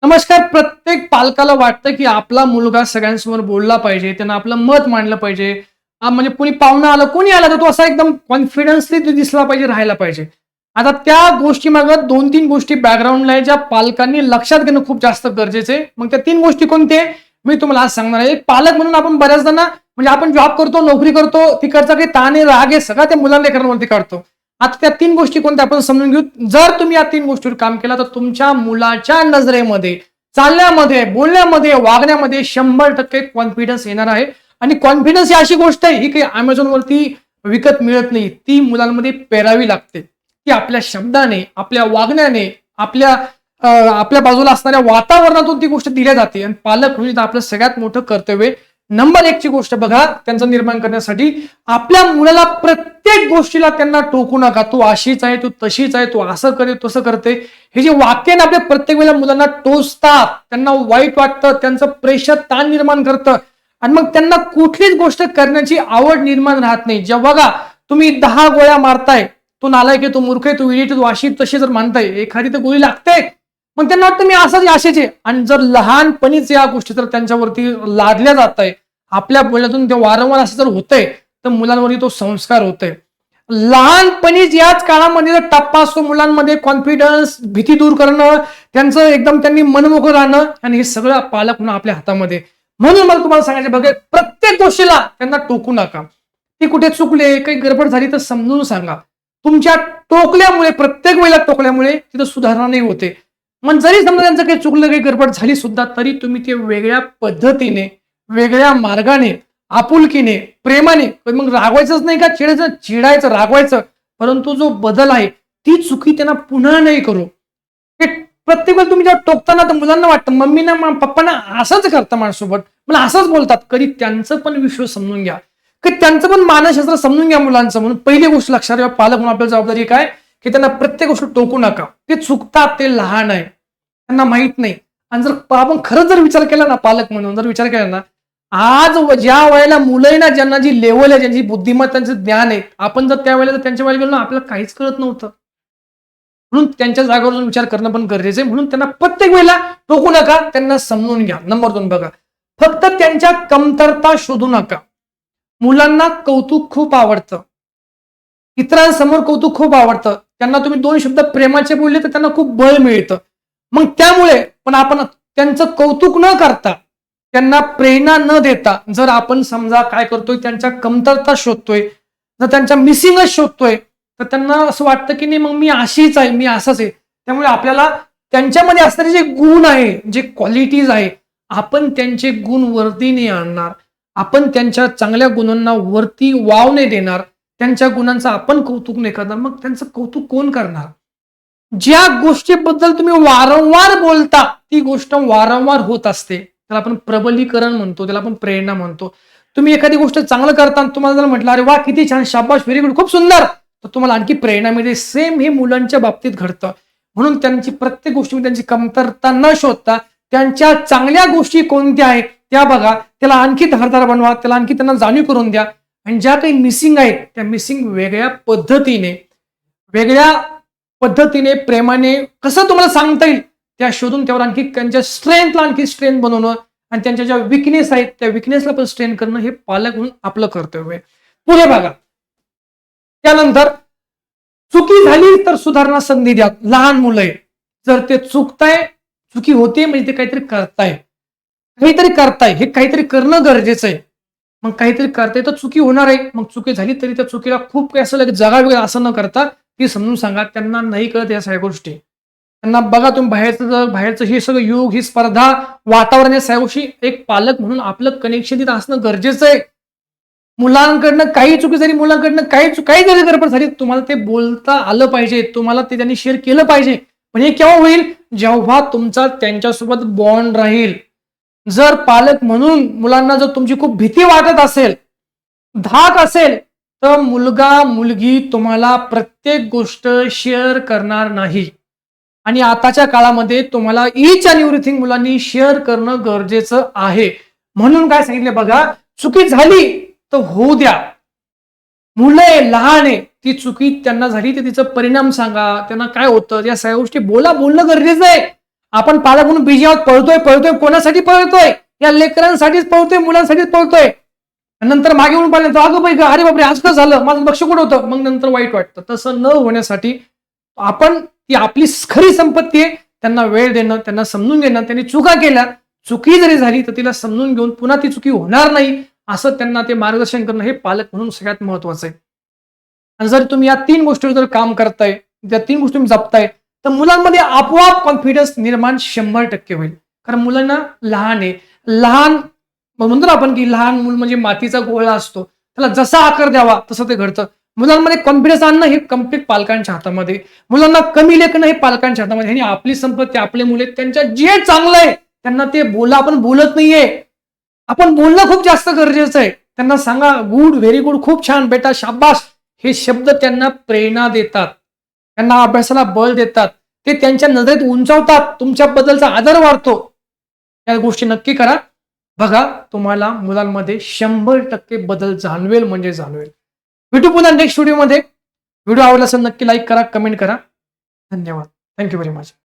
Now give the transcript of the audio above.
नमस्कार. प्रत्येक पालकाला वाटतं की आपला मुलगा सगळ्यांसमोर बोलला पाहिजे, त्यांना आपलं मत मांडलं पाहिजे. म्हणजे कोणी पाहुणा आला, कोणी आला तर तो असा एकदम कॉन्फिडन्सली दिसला पाहिजे, राहायला पाहिजे. आता त्या गोष्टीमागं 2-3 गोष्टी बॅकग्राऊंडला आहे, ज्या पालकांनी लक्षात घेणं खूप जास्त गरजेचं आहे. मग त्या 3 गोष्टी कोणत्या मी तुम्हाला आज सांगणार आहे. एक पालक म्हणून आपण बऱ्याचदा म्हणजे आपण जॉब करतो, नोकरी करतो, तिकडचा काही ताण आहे, राग आहे, सगळा त्या मुलांना लेकरांवरती काढतो. आता त्या 3 गोष्टी कोणत्या आपण समजून घेऊ. जर तुम्ही या 3 गोष्टीवर काम केलं तर तुमच्या मुलाच्या नजरेमध्ये, चालण्यामध्ये, बोलण्यामध्ये, वागण्यामध्ये 100% कॉन्फिडन्स येणार आहे. आणि कॉन्फिडन्स ही अशी गोष्ट आहे, ही काही Amazon वरती विकत मिळत नाही. ती मुलांमध्ये पेरावी लागते. ती आपल्या शब्दाने, आपल्या वागण्याने, आपल्या बाजूला असणाऱ्या वातावरणातून ती गोष्ट दिल्या जाते. आणि पालक म्हणून आपलं सगळ्यात मोठं कर्तव्य नंबर 1 ची गोष्ट बघा, त्यांचं निर्माण करण्यासाठी आपल्या मुलाला प्रत्येक गोष्टीला त्यांना टोकू नका. तू अशीच आहे, तू तशीच आहे, तू असं करे, तसं करते. हे जे वाक्य ना आपल्या प्रत्येक वेळेला मुलांना टोचतात, त्यांना वाईट वाटतं, त्यांचं प्रेशर, ताण निर्माण करतं. आणि मग त्यांना कुठलीच गोष्ट करण्याची आवड निर्माण राहत नाही. जेव्हा बघा तुम्ही 10 गोळ्या मारताय, तू नालायक आहे, तू मूर्ख आहे, तू इडियट आहे, तू अशी तशी जर मानताय, एखादी तर गोळी लागते. मग त्यांना वाटतं मी असंच असेच आहे. आणि जर लहानपणीच या गोष्टी जर त्यांच्यावरती लादल्या जात आहे, आपल्या बोलण्यातून ते वारंवार असं जर होतंय, तर मुलांवरती तो संस्कार होतोय. लहानपणीच याच काळामध्ये जर टप्पा असतो मुलांमध्ये, कॉन्फिडन्स, भीती दूर करणं, त्यांचं एकदम त्यांनी मनमोकळं राहणं, आणि हे सगळं पालक म्हणून आपल्या हातामध्ये. म्हणून मला तुम्हाला सांगायचं बघा, प्रत्येक गोष्टीला त्यांना टोकू नका. ती कुठे चुकले, काही गडबड झाली तर समजून सांगा. तुमच्या टोकल्यामुळे, प्रत्येक वेळेला टोकल्यामुळे तिथं सुधारणा नाही होते. मग जरी समजा त्यांचं काही चुकलं, काही गडबड झाली सुद्धा, तरी तुम्ही ते वेगळ्या पद्धतीने, वेगळ्या मार्गाने, आपुलकीने, प्रेमाने, मग रागवायचंच नाही का, चिडायचं, रागवायचं, परंतु जो बदल आहे ती चुकी त्यांना पुन्हा नाही करू. प्रत्येक वेळेला तुम्ही जेव्हा टोकताना तर मुलांना वाटतं मम्मीना, पप्पांना असंच करतं माझ्यासोबत, मला असंच बोलतात. कधी त्यांचं पण विश्व समजून घ्या, की त्यांचं पण मानसशास्त्र समजून घ्या मुलांचं. म्हणून पहिली गोष्ट लक्षात ठेवा, पालक म्हणून आपल्याला जबाबदारी काय, की त्यांना प्रत्येक गोष्ट टोकू नका. ते चुकतात, ते लहान आहे, त्यांना माहित नाही. आणि जर आपण खरंच जर विचार केला ना, पालक म्हणून जर विचार केला ना, आज ज्या वेळेला मुलं आहे ना, ज्यांना जी लेवल आहे, ज्यांची बुद्धिमत्तांचं ज्ञान आहे, आपण जर त्या वेळेला त्यांच्या वेळेला गेलो ना, आपल्याला काहीच कळत नव्हतं. म्हणून त्यांच्या जागेवर विचार करणं पण गरजेचं आहे. म्हणून त्यांना प्रत्येक वेळेला टोकू नका, त्यांना समजून घ्या. नंबर 2 बघा, फक्त त्यांच्या कमतरता शोधू नका. मुलांना कौतुक खूप आवडतं, इतरांसमोर कौतुक खूप आवडतं. त्यांना तुम्ही 2 शब्द प्रेमाचे बोलले तर त्यांना खूप बळ मिळतं. मग त्यामुळे पण आपण त्यांचं कौतुक न करता, त्यांना प्रेरणा न देता, जर आपण समजा काय करतोय, त्यांच्या कमतरता शोधतोय, जर त्यांच्या मिसिंगच शोधतोय, तर त्यांना असं वाटतं की नाही, मग मी अशीच आहे, मी असंच आहे. त्यामुळे आपल्याला त्यांच्यामध्ये असणारे जे गुण आहे, जे क्वालिटीज आहे, आपण त्यांचे गुण वरती नाही आणणार. आपण त्यांच्या चांगल्या गुणांना वरती वाव नाही देणार. त्यांच्या गुणांचं आपण कौतुक नाही करणार. मग त्यांचं कौतुक कोण करणार? ज्या गोष्टीबद्दल तुम्ही वारंवार बोलता, ती गोष्ट वारंवार होत असते. त्याला आपण प्रबलीकरण म्हणतो, त्याला आपण प्रेरणा म्हणतो. तुम्ही एखादी गोष्ट चांगलं करता, तुम्हाला जर म्हटलं, अरे वा किती छान, शाबाश, व्हेरी गुड, खूप सुंदर, तर तुम्हाला आणखी प्रेरणा मिळते. सेम हे मुलांच्या बाबतीत घडतं. म्हणून त्यांची प्रत्येक गोष्टी, त्यांची कमतरता न शोधता, त्यांच्या चांगल्या गोष्टी कोणत्या आहेत त्या बघा, त्याला आणखी धारदार बनवा, त्याला आणखी त्यांना जाणीव करून द्या. आणि ज्या काही मिसिंग आहेत, त्या मिसिंग वेगळ्या पद्धतीने प्रेमाने कसं तुम्हाला सांगता येईल त्या शोधून, त्यावर आणखी त्यांच्या स्ट्रेंथला आणखी स्ट्रेंथ बनवणं, आणि त्यांच्या ज्या विकनेस आहेत त्या विकनेसला पण स्ट्रेंथ करणं, हे पालक म्हणून आपलं कर्तव्य आहे. पुढे बघा, त्यानंतर चुकी झाली तर सुधारणा संधी द्या. लहान मुलं आहे, जर ते चुकी होते म्हणजे ते काहीतरी करताय, हे काहीतरी करणं गरजेचं आहे. मग काहीतरी करताय तर चुकी होणार आहे. मग चुकी झाली तरी त्या चुकीला खूप काही असं लगेच जगावेगळं असं न करता ती समजून सांगा. त्यांना नाही कळत या सगळ्या गोष्टी. त्यांना बघा, तुम्ही बाहेरचं हे सगळं युग, ही स्पर्धा, वातावरण, या सगळ्या गोष्टी एक पालक म्हणून आपलं कनेक्शन तिथं असणं गरजेचं आहे. मुलांकडनं काही चुकी झाली, मुलांकडनं काही जरी गडबड झाली, तुम्हाला ते बोलता आलं पाहिजे, तुम्हाला ते त्यांनी शेअर केलं पाहिजे. पण हे केव्हा होईल? जेव्हा तुमचा त्यांच्यासोबत बॉन्ड राहील. जर पालक म्हणून मुलांना जर तुमची खूप भीती वाटत असेल, धाक असेल, तर मुलगा मुलगी तुम्हाला प्रत्येक गोष्ट शेअर करणार नाही. आणि आताच्या काळामध्ये तुम्हाला ईच अँड एव्हरीथिंग मुलांनी शेअर करणं गरजेचं आहे. म्हणून काय सांगितलं बघा, चुकी झाली तर होऊ द्या. मुलं लहान आहे, ती चुकी त्यांना झाली तर तिचा परिणाम सांगा, त्यांना काय होतं, या सगळ्या गोष्टी बोलणं गरजेचं आहे. आपण पालक म्हणून बिजी आहोत, पळतोय कोणासाठी पळतोय? या लेकरांसाठीच पळतोय, मुलांसाठीच पळतोय. नंतर मागे म्हणून पाहिलं अगं बाई अरे बापरे आज कसं झालं, माझं लक्ष कुठं होतं, मग नंतर वाईट वाटतं. तसं न होण्यासाठी आपण ती आपली खरी संपत्ती आहे, त्यांना वेळ देणं, त्यांना समजून घेणं, त्यांनी चुका केल्या, चुकी जरी झाली तर तिला समजून घेऊन पुन्हा ती चुकी होणार नाही असं त्यांना ते मार्गदर्शन करणं हे पालक म्हणून सगळ्यात महत्वाचं आहे. आणि जर तुम्ही या 3 गोष्टीवर जर काम करताय, त्या 3 गोष्टी तुम्ही जपताय, तर मुलांमध्ये आपोआप कॉन्फिडन्स निर्माण 100% होईल. कारण मुलांना लहान आहे, लहान म्हणतो ना आपण की लहान मूल म्हणजे मातीचा गोळा असतो, त्याला जसा आकार द्यावा तसं ते घडतं. मुलांमध्ये कॉन्फिडन्स आणणं हे कम्प्लीट पालकांच्या हातामध्ये, मुलांना कमी लेखणं हे पालकांच्या हातामध्ये. आणि आपली संपत्ती आपले मुले, त्यांच्या जे चांगलं आहे त्यांना ते बोला. आपण बोलत नाहीये, आपण बोलणं खूप जास्त गरजेचं आहे. त्यांना सांगा गुड, व्हेरी गुड, खूप छान बेटा, शाबास, हे शब्द त्यांना प्रेरणा देतात, त्यांना अभ्यासाला बळ देतात, ते त्यांच्या नजरेत उंचावतात, तुमच्याबद्दलचा आदर वाढतो. या गोष्टी नक्की करा. बघा तुम्हाला मुलांमध्ये 100% बदल जाणवेल म्हणजे जाणवेल. भेटू पुन्हा नेक्स्ट व्हिडिओमध्ये. व्हिडिओ आवडला असेल नक्की लाईक करा, कमेंट करा. धन्यवाद. Thank you very much.